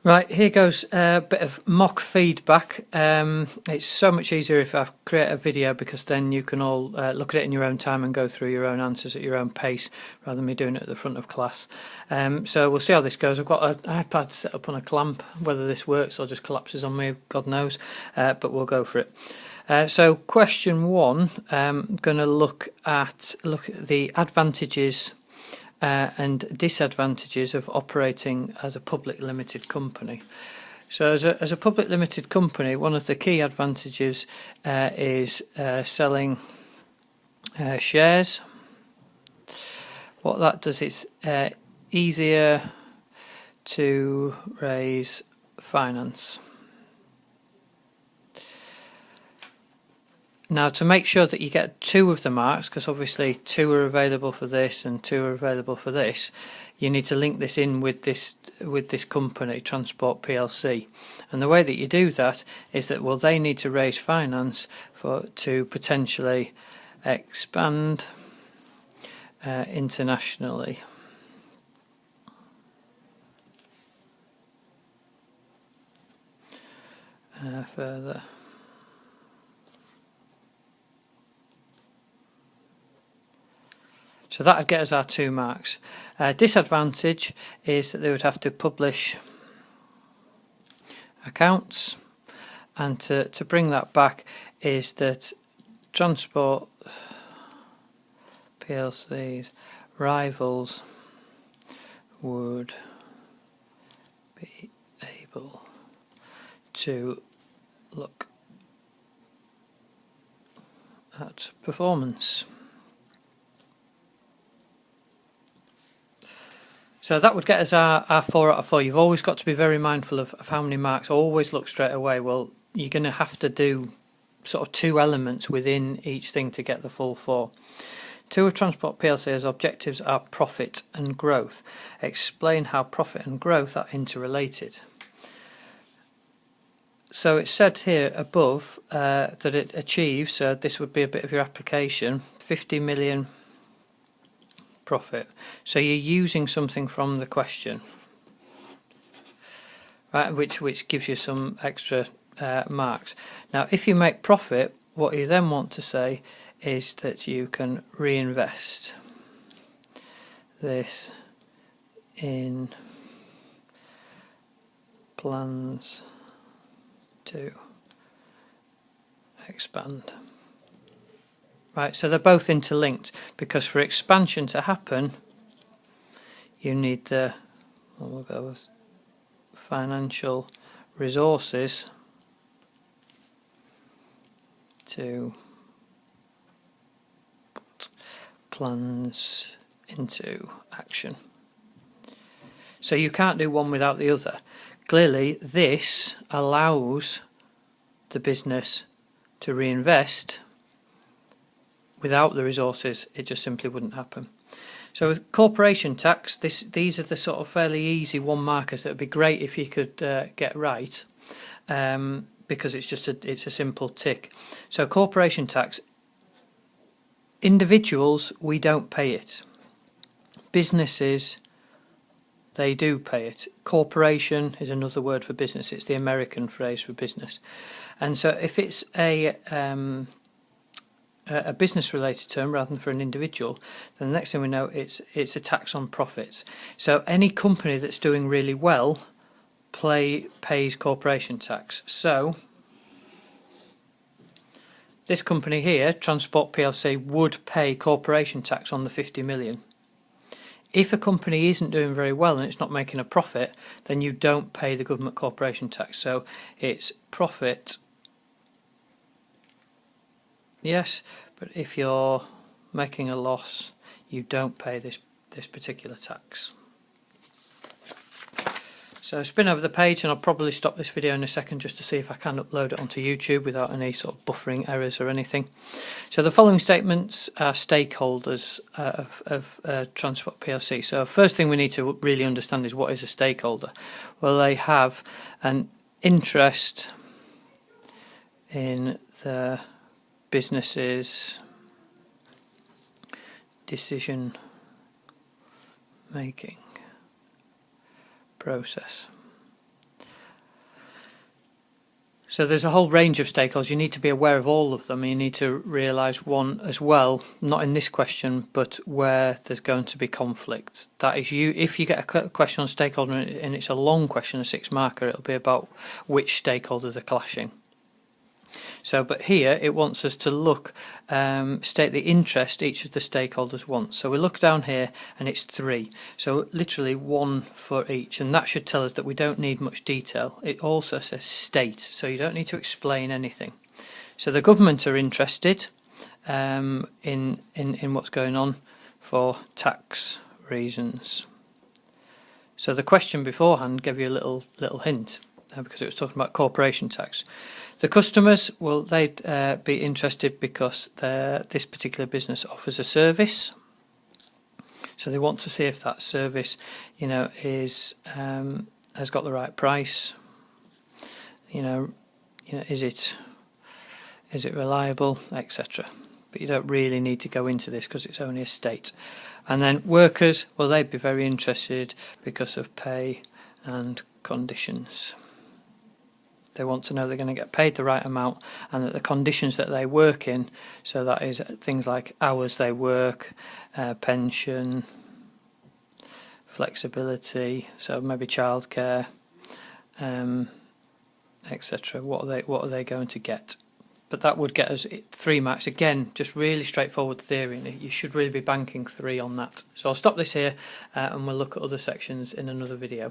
Right, here goes a bit of mock feedback. It's so much easier if I create a video, because then you can all look at it in your own time and go through your own answers at your own pace, rather than me doing it at the front of class. So we'll see how this goes. I've got an iPad set up on a clamp. Whether this works or just collapses on me, God knows, but we'll go for it. So question 1, I'm going to look at the advantages and disadvantages of operating as a public limited company. So as a public limited company, one of the key advantages is selling shares. What that does is easier to raise finance. Now, to make sure that you get 2 of the marks, because obviously 2 are available for this and 2 are available for this, you need to link this in with this company, Transport PLC. And the way that you do that is that, well, they need to raise finance to potentially expand internationally. Further. So that would get us our 2 marks. Disadvantage is that they would have to publish accounts, and to bring that back is that Transport PLC's rivals would be able to look at performance. So that would get us our 4 out of 4. You've always got to be very mindful of how many marks. Always look straight away. Well, you're going to have to do sort of 2 elements within each thing to get the full 4. 2 of Transport PLC's objectives are profit and growth. Explain how profit and growth are interrelated. So it's said here above that it achieves, so this would be a bit of your application, 50 million profit. So you're using something from the question, right, which gives you some extra marks. Now, if you make profit, what you then want to say is that you can reinvest this in plans to expand. Right, so they're both interlinked, because for expansion to happen, you need we'll go with financial resources to put plans into action. So you can't do one without the other. Clearly, this allows the business to reinvest. Without the resources, it just simply wouldn't happen. So with corporation tax, these are the sort of fairly easy 1 markers that would be great if you could get right, because it's a simple tick. So corporation tax, individuals, we don't pay it. Businesses, they do pay it. Corporation is another word for business. It's the American phrase for business. And so if it's a business-related term rather than for an individual, then the next thing we know, it's a tax on profits. So any company that's doing really well pays corporation tax. So this company here, Transport PLC, would pay corporation tax on the 50 million. If a company isn't doing very well and it's not making a profit, then you don't pay the government corporation tax. So it's profit. Yes, but if you're making a loss, you don't pay this particular tax. So spin over the page, and I'll probably stop this video in a second just to see if I can upload it onto YouTube without any sort of buffering errors or anything. So the following statements are stakeholders of Transport PLC. So first thing we need to really understand is, what is a stakeholder? Well, they have an interest in the business's decision making process. So there's a whole range of stakeholders. You need to be aware of all of them. You need to realise one as well, not in this question, but where there's going to be conflict. That is, if you get a question on stakeholder and it's a long question, a 6 marker, it'll be about which stakeholders are clashing. So, but here it wants us to look, state the interest each of the stakeholders wants. So we look down here and it's 3. So literally 1 for each, and that should tell us that we don't need much detail. It also says state, so you don't need to explain anything. So the government are interested in what's going on for tax reasons. So the question beforehand gave you a little hint because it was talking about corporation tax. The customers, well, they'd be interested because this particular business offers a service. So they want to see if that service, is has got the right price. Is it reliable, etc. But you don't really need to go into this because it's only a state. And then workers, well, they'd be very interested because of pay and conditions. They want to know they're going to get paid the right amount and that the conditions that they work in, so that is things like hours they work, pension, flexibility, so maybe childcare, etc. What are they going to get? But that would get us 3 marks. Again, just really straightforward theory, and you should really be banking 3 on that. So I'll stop this here and we'll look at other sections in another video.